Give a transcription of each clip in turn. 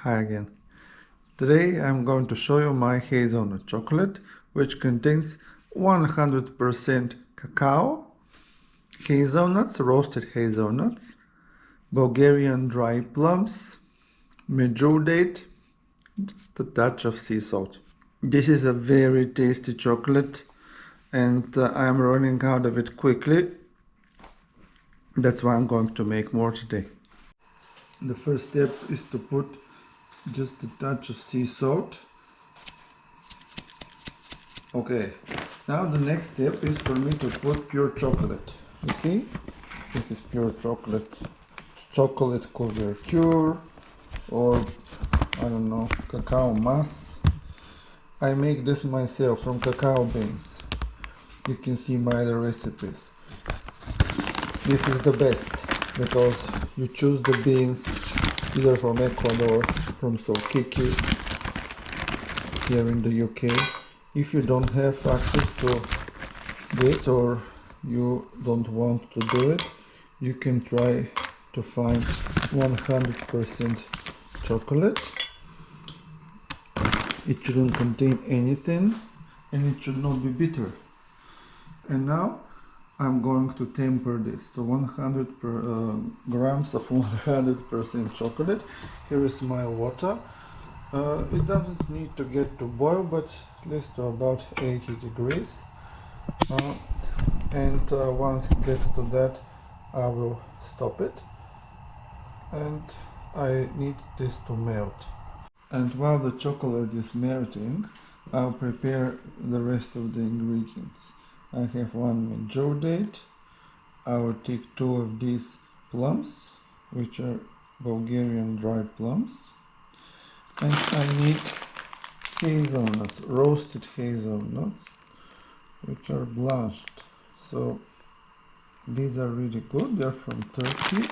Hi again. Today I'm going to show you my hazelnut chocolate, which contains 100% cacao, hazelnuts, roasted hazelnuts, Bulgarian dry plums, medjool date, just a touch of sea salt. This is a very tasty chocolate and I'm running out of it quickly. That's why I'm going to make more today. The first step is to put just a touch of sea salt. Okay, now the next step is for me to put pure chocolate. You see, this is pure chocolate couverture, or I don't know, cacao mass. I make this myself from cacao beans. You can see my other recipes. This is the best because you choose the beans either from Ecuador, from Sokiki, here in the UK. If you don't have access to this or you don't want to do it, you can try to find 100% chocolate. It shouldn't contain anything and it should not be bitter. And now I'm going to temper this. So 100 grams of 100% chocolate. Here is my water. It doesn't need to get to boil, but at least to about 80 degrees. Once it gets to that, I will stop it. And I need this to melt. And while the chocolate is melting, I'll prepare the rest of the ingredients. I have one medjool date. I will take 2 of these plums, which are Bulgarian dried plums. And I need hazelnuts, roasted hazelnuts, which are blanched. So these are really good. They're from Turkey.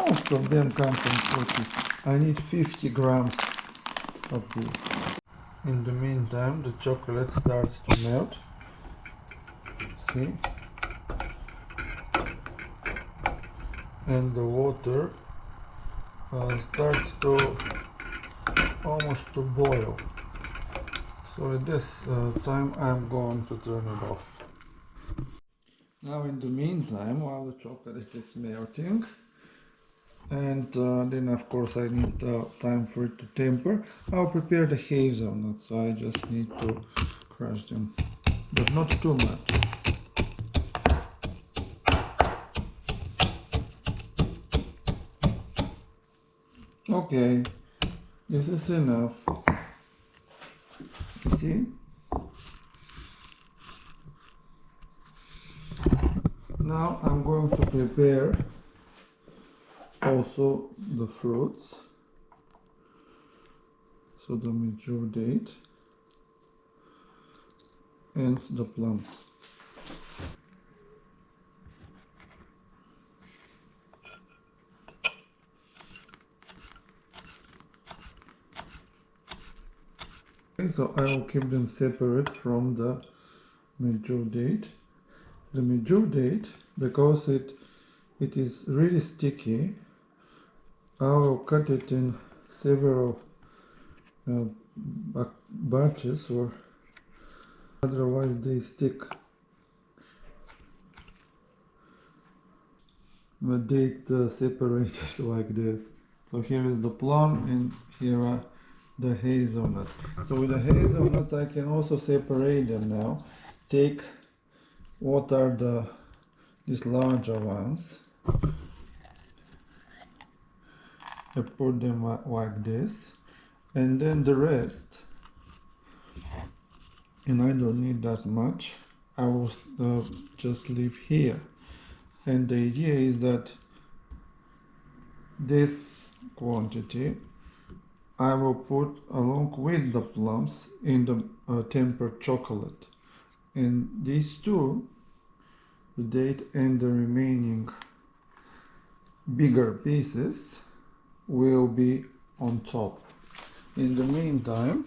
Most of them come from Turkey. I need 50 grams of these. In the meantime, the chocolate starts to melt. See? And the water starts to almost to boil. So at this time I'm going to turn it off. Now in the meantime, while the chocolate is melting, and then of course I need time for it to temper, I'll prepare the hazelnuts. So I just need to crush them, but not too much. Okay, this is enough. See? Now I'm going to prepare also the fruits. So the medjool date and the plums. So I will keep them separate from the medjool date. The medjool date, because it is really sticky, I will cut it in several batches, or otherwise they stick. The date separated like this. So here is the plum and here are the hazelnut. So with the hazelnuts I can also separate them now. Take what are these larger ones. I put them like this, and then the rest, and I don't need that much, I will just leave here. And the idea is that this quantity I will put along with the plums in the tempered chocolate, and these two, the date and the remaining bigger pieces, will be on top. In the meantime,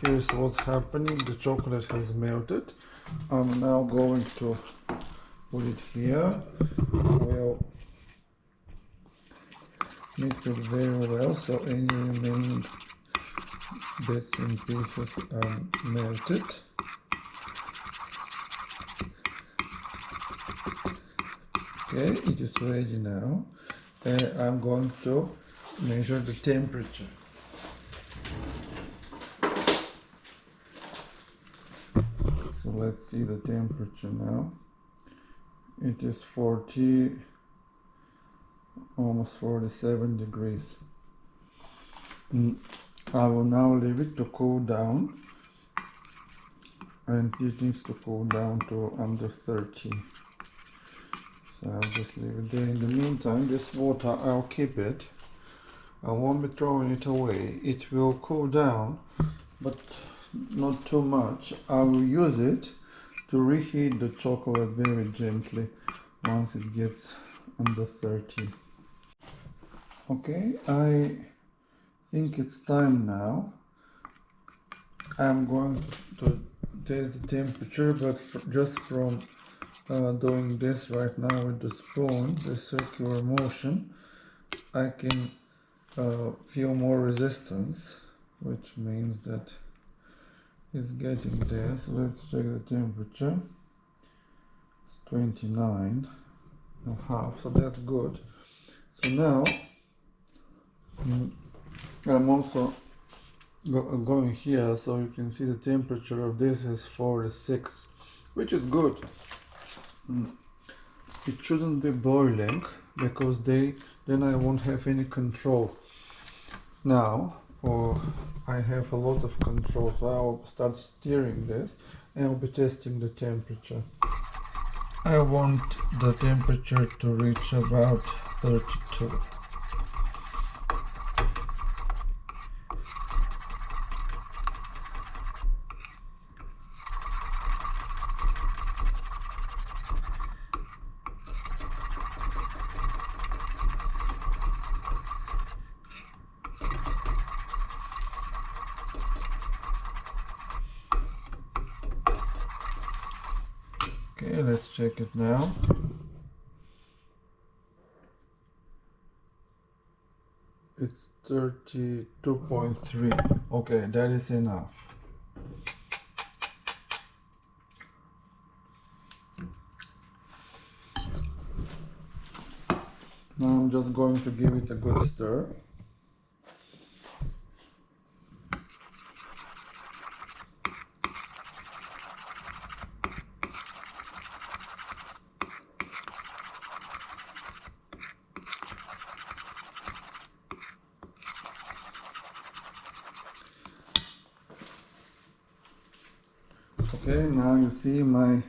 here's what's happening. The chocolate has melted. I'm now going to put it here. We'll Mix it very well so any remaining bits and pieces are melted. Okay, it is ready now. I'm going to measure the temperature. So let's see the temperature now. It is 40, almost 47 degrees. I will now leave it to cool down, and it needs to cool down to under 30. So I'll just leave it there. In the meantime, this water, I'll keep it. I won't be throwing it away. It will cool down, but not too much. I will use it to reheat the chocolate very gently once it gets under 30. Okay, I think it's time now. I'm going to taste the temperature, but just from doing this right now with the spoon, the circular motion, I can feel more resistance, which means that it's getting there. So let's check the temperature. It's 29.5, so that's good. So now I'm also going here, so you can see the temperature of this is 46, which is good. It shouldn't be boiling, because then I won't have any control. Now, I have a lot of control, so I'll start stirring this and I'll be testing the temperature. I want the temperature to reach about 32. Okay, let's check it now. It's 32.3. Okay, that is enough. Now I'm just going to give it a good stir. Okay, now you see my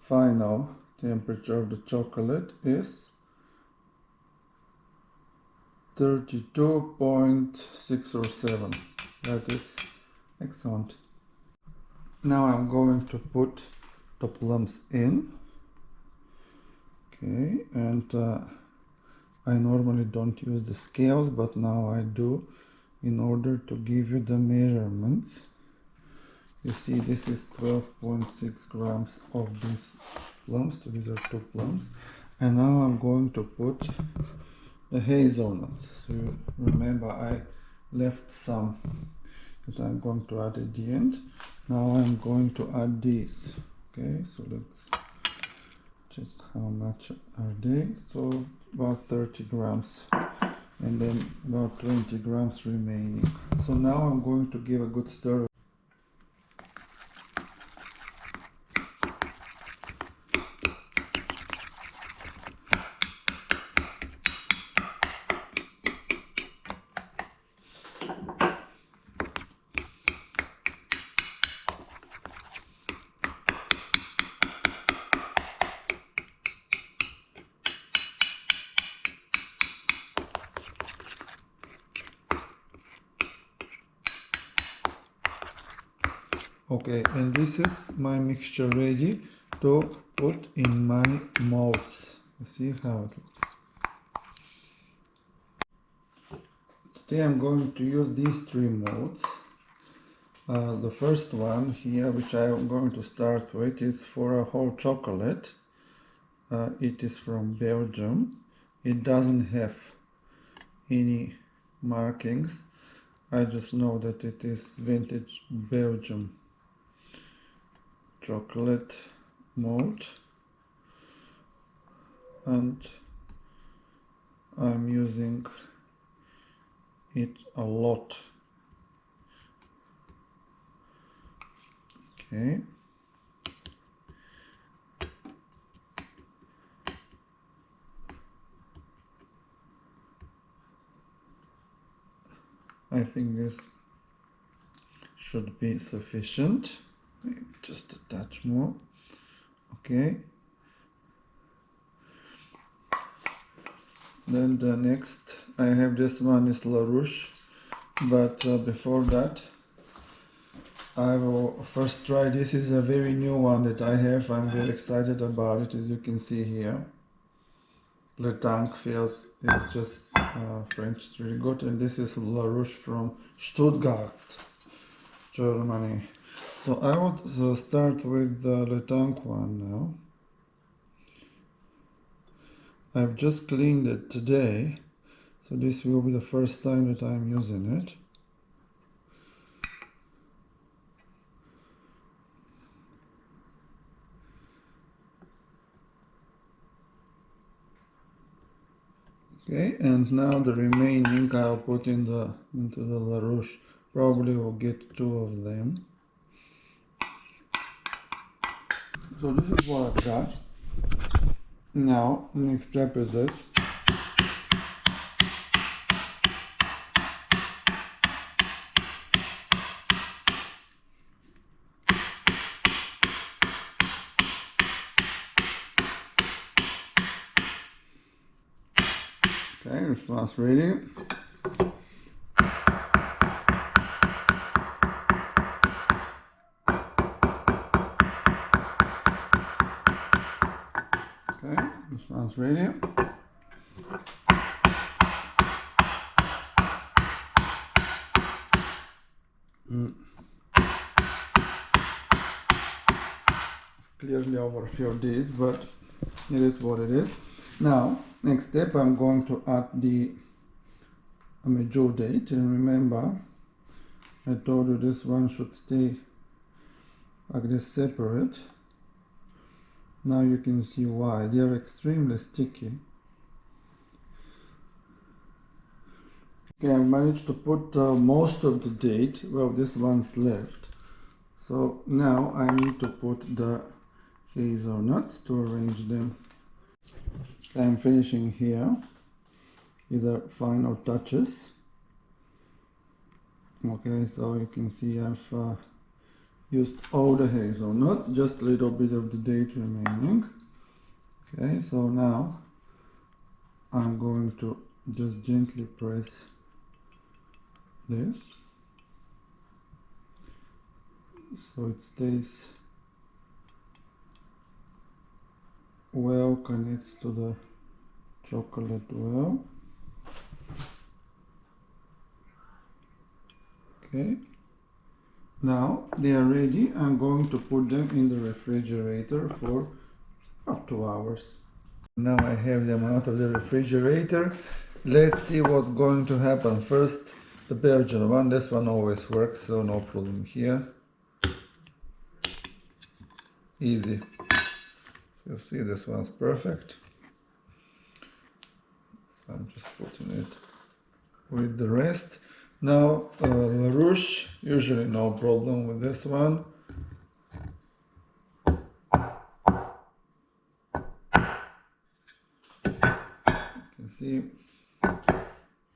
final temperature of the chocolate is 32.6 or 7. That is excellent. Now I'm going to put the plums in. Okay, and I normally don't use the scales, but now I do in order to give you the measurements. You see, this is 12.6 grams of these plums. So these are 2 plums. And now I'm going to put the hazelnuts. So you remember I left some that I'm going to add at the end. Now I'm going to add these. Okay, so let's check how much are they. So about 30 grams. And then about 20 grams remaining. So now I'm going to give a good stir. Okay, and this is my mixture ready to put in my molds. See how it looks. Today I'm going to use these 3 molds. The first one here, which I'm going to start with, is for a whole chocolate. It is from Belgium. It doesn't have any markings. I just know that it is vintage Belgium chocolate malt, and I'm using it a lot. Okay. I think this should be sufficient. Maybe just a touch more. Okay. Then the next I have, this one is La Rouche, but before that I will first try. This is a very new one that I have. I'm very excited about it, as you can see here. Le Tank feels, it's just French, it's really good. And this is La Rouche from Stuttgart, Germany. So I would start with the Le Tank one now. I've just cleaned it today, so this will be the first time that I'm using it. Okay, and now the remaining I'll put into the La Rouche. Probably will get 2 of them. So this is what I've got. Now, next step is this. Okay, this one's ready. Okay, this one's ready. Clearly overfilled this, but it is what it is. Now, next step, I'm going to add the mature date, and remember, I told you this one should stay like this separate. Now you can see why. They are extremely sticky. Okay, I managed to put most of the date. Well, this one's left. So now I need to put the hazelnuts to arrange them. I'm finishing here. These are final touches. Okay, so you can see I've used all the hazelnuts, just a little bit of the date remaining. Okay, so now I'm going to just gently press this so it stays well, connects to the chocolate well. Okay, now they are ready. I'm going to put them in the refrigerator for up 2 hours. Now I have them out of the refrigerator. Let's see what's going to happen. First, the Belgian one. This one always works, so no problem here. Easy. You see, this one's perfect. So I'm just putting it with the rest. Now, La Rouche, usually no problem with this one. You can see,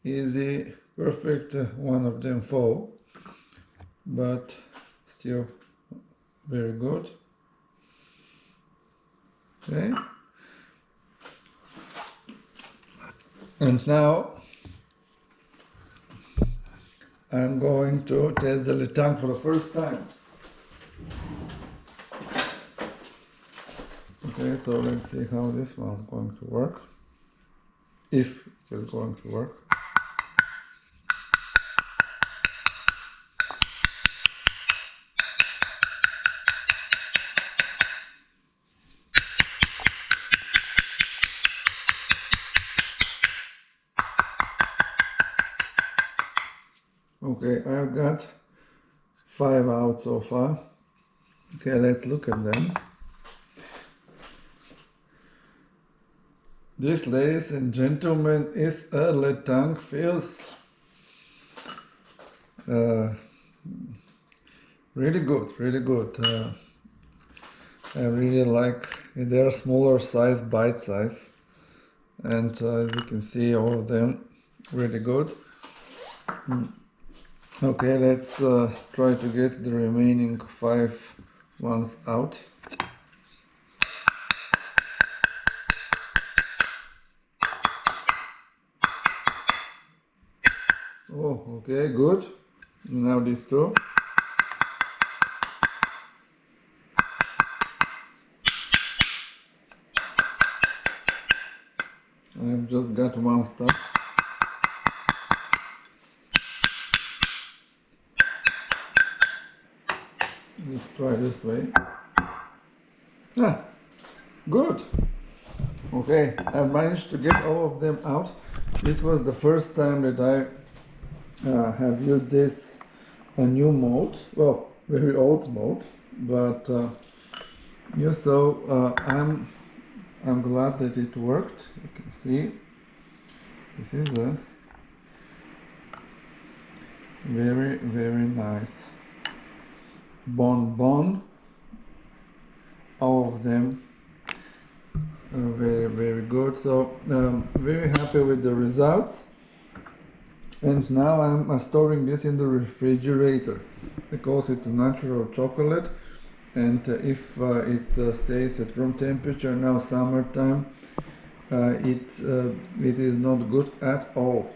easy, perfect. One of them fall, but still very good. Okay. And now I'm going to test the Le Tank for the first time. Okay, so let's see how this one's going to work. If it is going to work. Okay, I've got 5 out so far. Okay, let's look at them. This, ladies and gentlemen, is a letang fils. Really good, really good. I really like it. They are smaller size, bite size, and as you can see, all of them really good. Okay, let's try to get the remaining 5 ones out. Oh, okay, good. Now these two. I've just got one stuck. Let's try this way. Ah, good. Okay, I managed to get all of them out. This was the first time that I have used this a new mode. Well, very old mode, but yeah. So I'm glad that it worked. You can see this is a very nice bonbon. All of them very good. So very happy with the results. And now I'm storing this in the refrigerator because it's natural chocolate, and if it stays at room temperature, now summertime, it is not good at all.